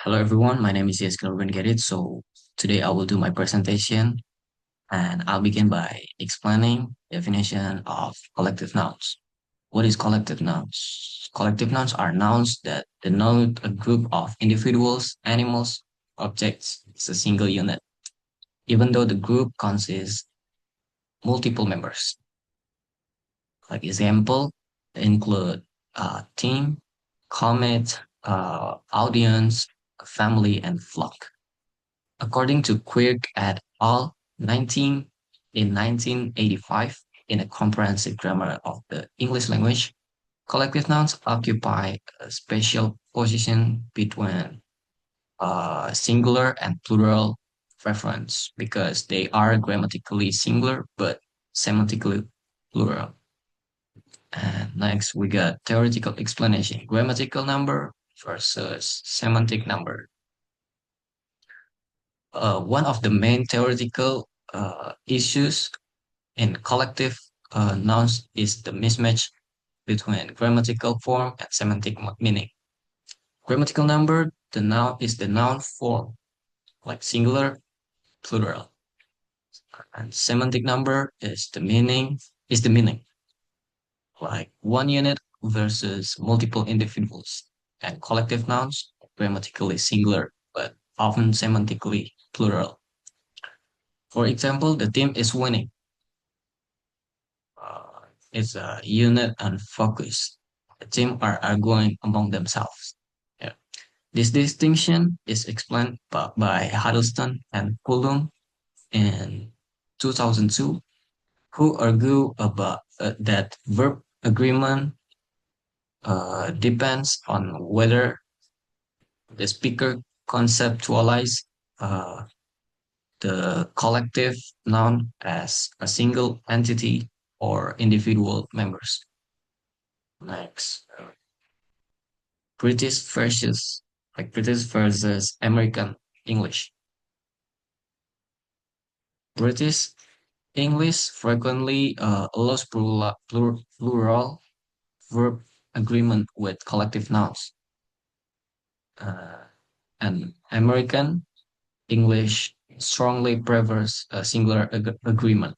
Hello everyone, my name is Yeskin Ruben Gerit. So today I will do my presentation and I'll begin by explaining definition of collective nouns. What is collective nouns? Collective nouns are nouns that denote a group of individuals, animals, objects. It's a single unit, even though the group consists multiple members. Like example, include team, comet, audience, family, and flock. According to Quirk et al. 1985, in a comprehensive grammar of the English language, collective nouns occupy a special position between singular and plural reference because they are grammatically singular but semantically plural. And next, we got theoretical explanation, grammatical number versus semantic number. One of the main theoretical issues in collective nouns is the mismatch between grammatical form and semantic meaning. Grammatical number, the noun is the noun form, like singular, plural, and semantic number is the meaning, like one unit versus multiple individuals. And collective nouns, grammatically singular, but often semantically plural. For example, the team is winning. uh, it's a unit and focus. The team are arguing among themselves. Yeah. This distinction is explained by Huddleston and Coulomb in 2002, who argue about that verb agreement depends on whether the speaker conceptualize uh, the collective noun as a single entity or individual members. Next, British versus American English. British English frequently allows plural verb agreement with collective nouns. Uh, and American English strongly prefers a singular agreement.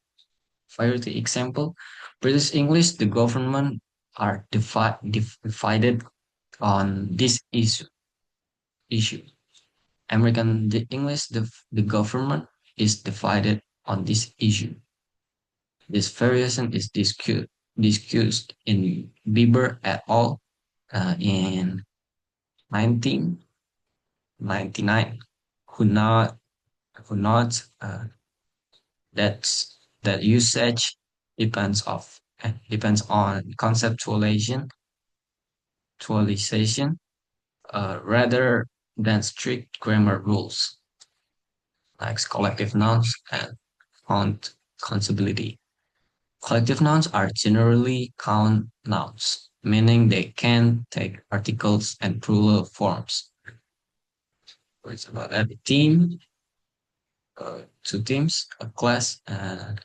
For the example, British English, the government are divided on this issue. American English, the government is divided on this issue. This variation is discussed in Bieber et al. In 1999, who not who not that that usage depends on conceptualization rather than strict grammar rules like collective nouns and font countability. Collective nouns are generally count nouns, meaning they can take articles and plural forms. For example, a team, two teams, a class, and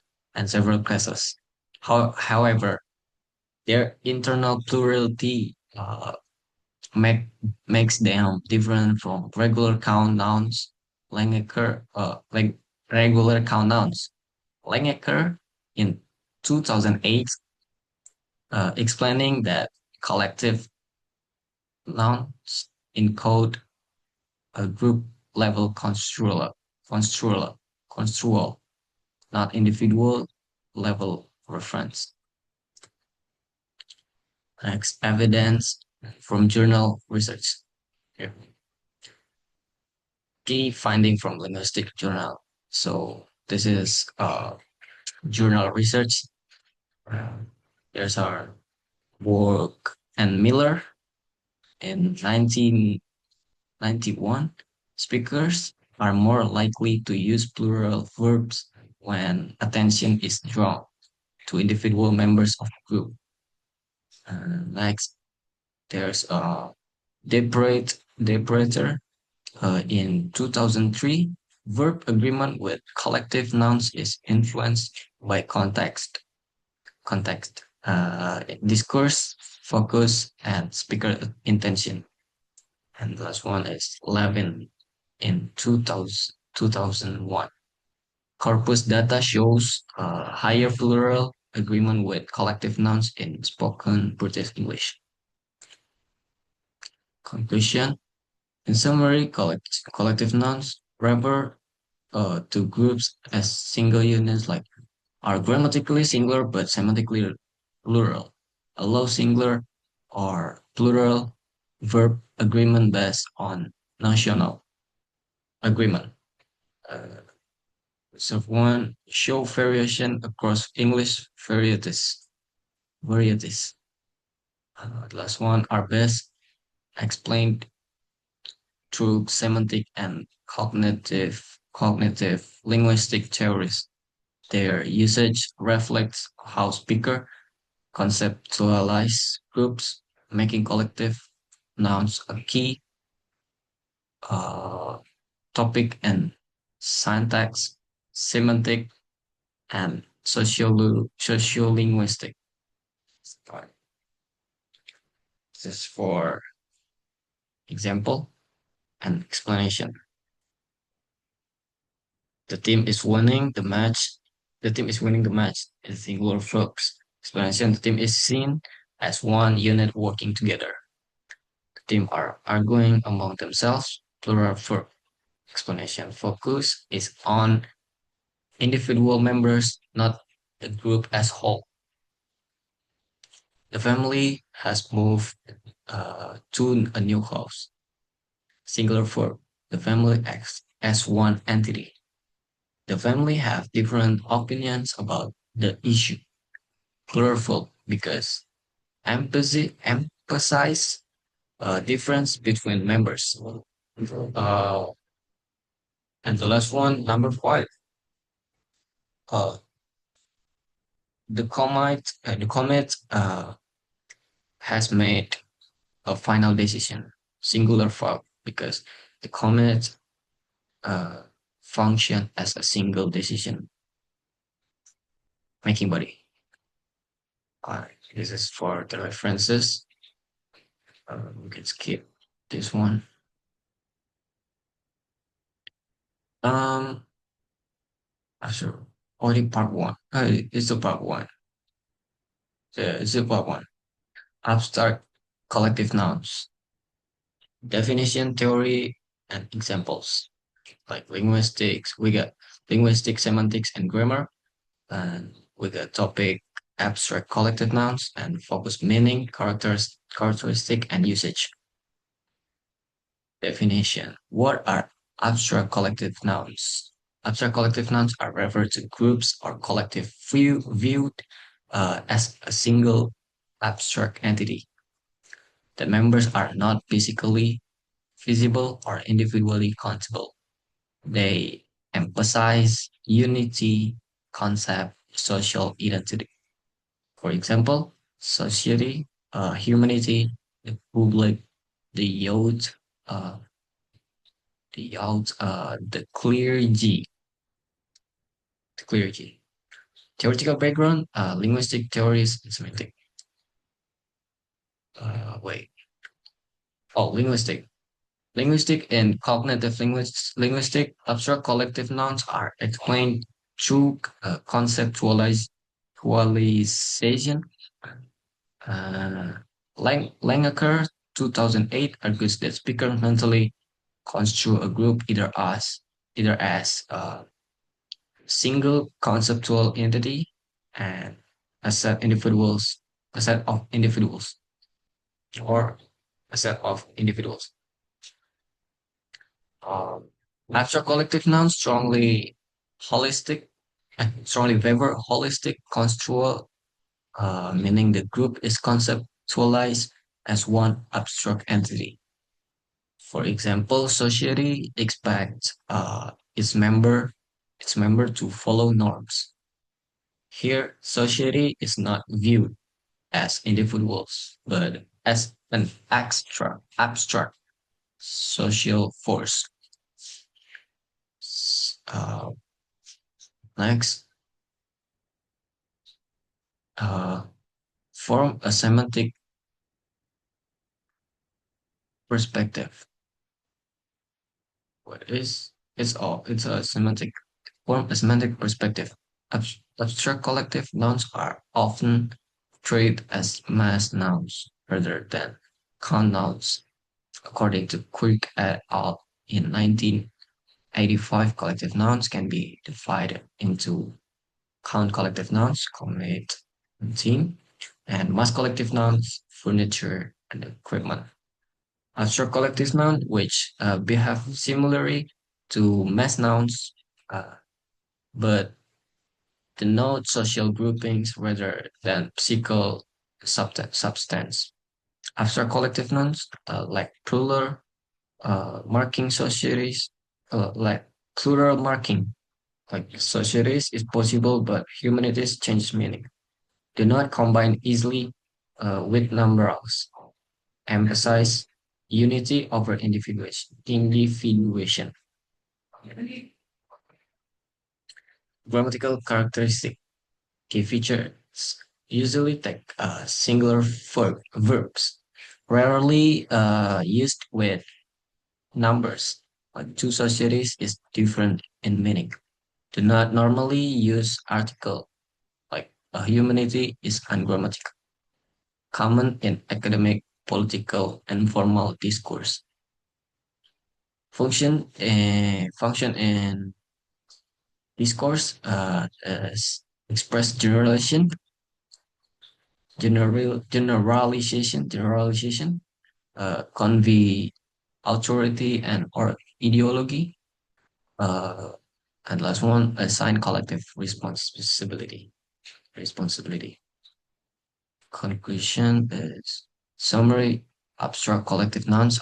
several classes. However, their internal plurality make, makes them different from regular count nouns. Like regular count nouns. Langecker in 2008 explaining that collective nouns encode a group level construal, not individual level reference. Next, evidence from journal research. Here. Key finding from linguistic journal. So this is journal research. There's our work and Miller in 1991. Speakers are more likely to use plural verbs when attention is drawn to individual members of the group. Next, there's a Depreter in 2003. Verb agreement with collective nouns is influenced by discourse, focus, and speaker intention. And the last one is Levin in 2001. Corpus data shows higher plural agreement with collective nouns in spoken British English. Conclusion. In summary, collective nouns refer to groups as single units like are grammatically singular but semantically plural. Allow singular or plural verb agreement based on notional agreement. Uh, so one, show variation across English varieties. The last one are best explained through semantic and cognitive linguistic theories. Their usage reflects how speaker conceptualize groups, making collective nouns a key uh, topic in syntax, semantic, and sociolinguistic. This is for example and explanation. The team is winning the match. The team is winning the match in singular verbs. Explanation: the team is seen as one unit working together. The team are arguing among themselves. Plural verb. Explanation: focus is on individual members, not the group as whole. The family has moved to a new house. Singular verb. The family acts as one entity. The family have different opinions about the issue. Plural because emphasize difference between members. Uh, and the last one, number five, uh, the comet has made a final decision, singular verb, because the comet uh, function as a single decision making body. This is for the references. We can skip this one. Um, sure. Only part one. It's the part one. Yeah, it's the part one. Abstract collective nouns. Definition, theory, and examples. Like linguistics, we got linguistic, semantics, and grammar. And we got topic, abstract collective nouns, and focus meaning, characteristic, and usage. Definition. What are abstract collective nouns? Abstract collective nouns are referred to groups or collective viewed as a single abstract entity. The members are not physically visible or individually countable. They emphasize unity, concept, social identity. For example, society, humanity, the public, the youth, uh, the clergy, the clergy. Theoretical background, linguistic theories and semantic. Wait. Oh, linguistic. Linguistic and cognitive linguistic abstract collective nouns are explained through conceptualization. Uh, Langacker, 2008, argues that speakers mentally construe a group either as a single conceptual entity and a set of individuals, or a set of individuals. Um, Abstract collective nouns strongly favor holistic construal, meaning the group is conceptualized as one abstract entity. For example, society expects its member to follow norms. Here, society is not viewed as individuals, but as an abstract social force. Uh, Next, uh, form a semantic perspective. It's a semantic form, a semantic perspective. Abstract collective nouns are often treated as mass nouns rather than count nouns. According to Quick et al. In 1985, collective nouns can be divided into count collective nouns, commit and team, and mass collective nouns, furniture and equipment. Abstract collective nouns, which behave similarly to mass nouns, uh, but denote social groupings rather than physical substance. Abstract collective nouns, like plural marking societies, like plural marking, like societies is possible, but humanities change meaning. Do not combine easily with numerals. Emphasize unity over individuation. Individuation. Grammatical characteristic. Key features usually take singular verbs, rarely used with numbers. Like two societies is different in meaning. Do not normally use article, like a humanity is ungrammatical. Common in academic, political, and formal discourse. Function in discourse is express generalization, convey authority and or ideology. Uh, and last one, assign collective responsibility. Conclusion is summary. Abstract collective nouns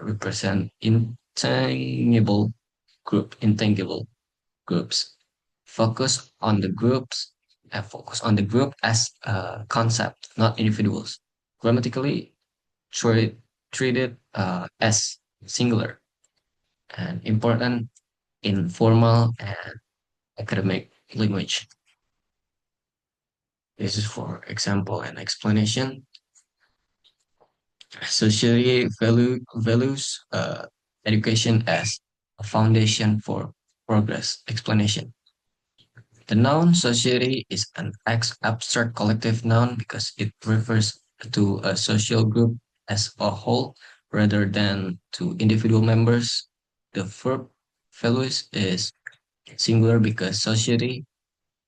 represent intangible groups. Focus on the group as a concept, not individuals. Grammatically treat, treated as singular and important in formal and academic language. This is for example and explanation. Society values education as a foundation for progress. Explanation. The noun society is an abstract collective noun because it refers to a social group as a whole rather than to individual members. The verb values is singular because society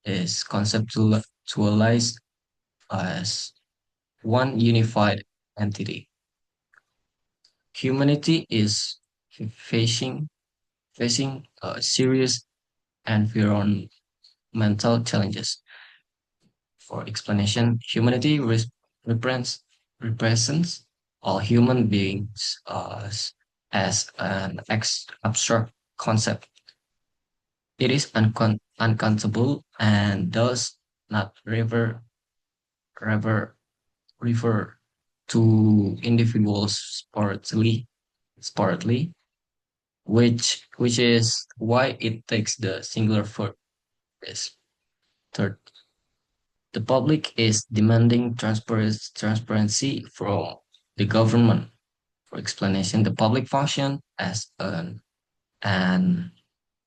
is conceptualized as one unified entity. Humanity is facing serious environmental challenges. For explanation, humanity represents all human beings as an abstract concept. It is uncountable and does not refer, refer to individuals separately, which is why it takes the singular for this. Third, the public is demanding transparency from the government. For explanation, the public function as an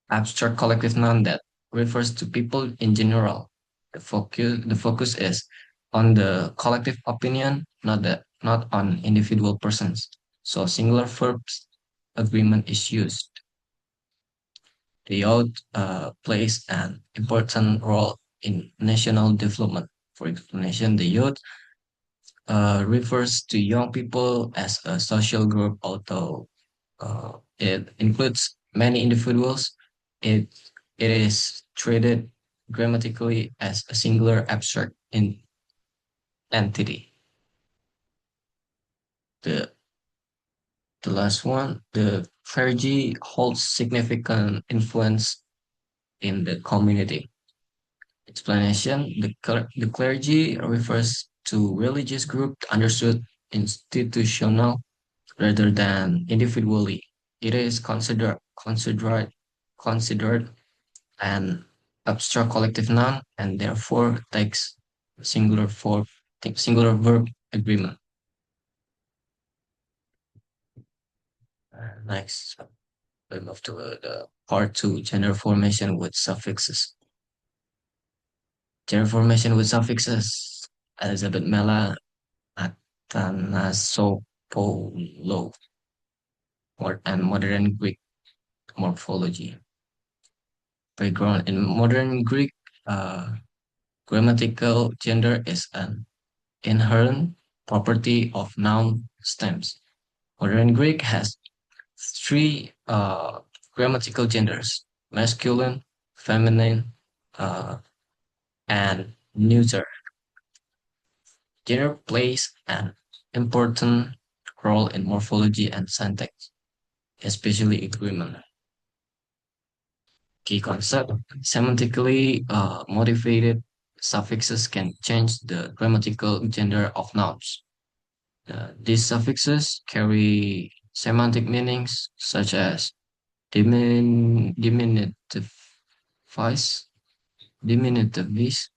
abstract collective noun that refers to people in general. The focus is on the collective opinion, not on individual persons. So singular verbs agreement is used. The youth plays an important role in national development. For explanation, the youth refers to young people as a social group, although it includes many individuals. It it is treated grammatically as a singular abstract entity. The the last one, the clergy holds significant influence in the community. Explanation: the clergy refers to religious group understood institutional rather than individually. It is considered an abstract collective noun and therefore takes singular verb agreement. Next. We move to the part two, gender formation with suffixes. Gender formation with suffixes. Elizabeth Mella, Athanasopoulos, and modern Greek morphology. Background in modern Greek, uh, grammatical gender is an inherent property of noun stems. Modern Greek has three grammatical genders: masculine, feminine, uh, and neuter. Gender plays an important role in morphology and syntax, especially agreement. Key concept: semantically motivated suffixes can change the grammatical gender of nouns. These suffixes carry semantic meanings such as diminutive vice, diminutives,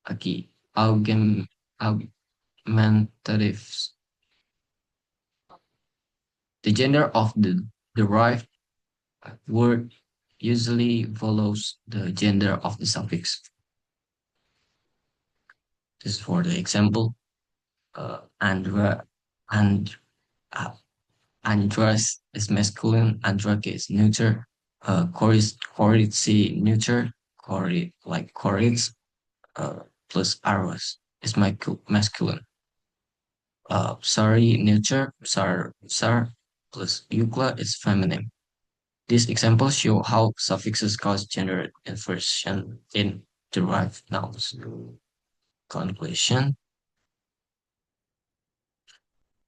aquí, augmentatives. The gender of the derived word usually follows the gender of the suffix. This is for the example. Andra, and andras is masculine, andrake is neuter, coritzi neuter, coritz plus aros is masculine. Sorry, neuter, sar plus eukla is feminine. These examples show how suffixes cause gender inversion in derived nouns. Conclusion: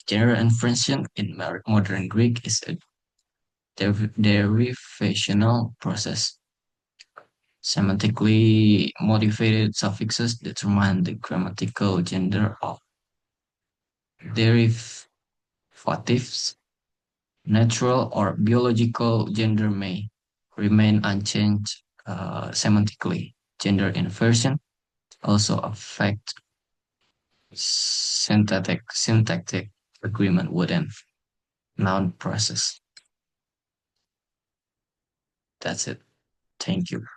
gender inversion in modern Greek is a derivational process. Semantically motivated suffixes determine the grammatical gender of derivatives. Natural or biological gender may remain unchanged semantically. Gender inversion also affect syntactic agreement within noun process. That's it. Thank you.